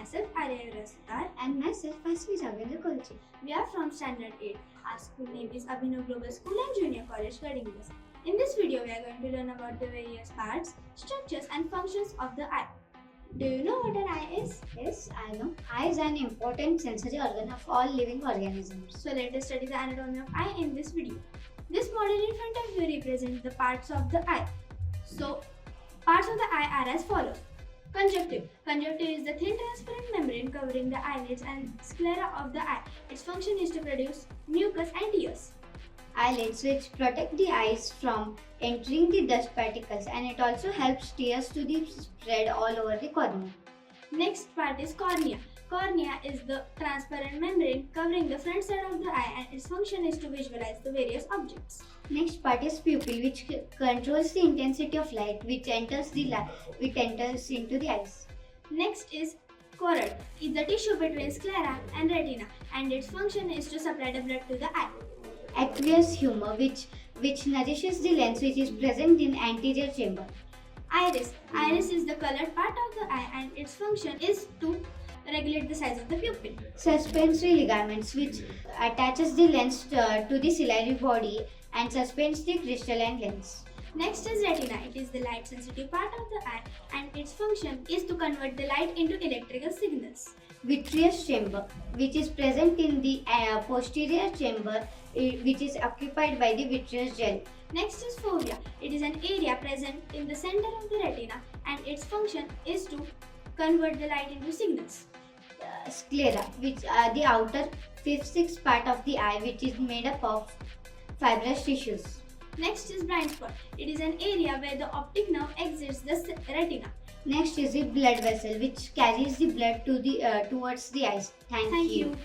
Myself Arya Rastar. And myself, Asmi Javendra Kolchi. We are from Standard 8. Our school name is Abhinav Global School and Junior College, Gadinglas. In this video, we are going to learn about the various parts, structures and functions of the eye. Do you know what an eye is? Yes, I know. Eye is an important sensory organ of all living organisms. So let us study the anatomy of eye in this video. This model in front of you represents the parts of the eye. So, parts of the eye are as follows. Conjunctive. Conjunctive is the thin transparent membrane covering the eyelids and sclera of the eye. Its function is to produce mucus and tears. Eyelids, which protect the eyes from entering the dust particles, and it also helps tears to be spread all over the cornea. Next part is cornea. Cornea is the transparent membrane covering the front side of the eye, and its function is to visualize the various objects. Next part is pupil, which controls the intensity of light which enters into the eyes. Next is choroid. It's the tissue between sclera and retina, and its function is to supply the blood to the eye. Aqueous humor, which nourishes the lens which is present in anterior chamber. Iris. Iris is the colored part of the eye, and its function is to regulate the size of the pupil. Suspensory ligaments, which attaches the lens to the ciliary body and suspends the crystalline lens. Next is retina. It is the light sensitive part of the eye, and its function is to convert the light into electrical signals. Vitreous chamber, which is present in the posterior chamber, which is occupied by the vitreous gel. Next is fovea. It is an area present in the center of the retina, and its function is to convert the light into signals. Sclera, which are the outer fifth-sixth part of the eye, which is made up of fibrous tissues. Next is blind spot. It is an area where the optic nerve exits the retina. Next is the blood vessel, which carries the blood to the towards the eyes. Thank you. you.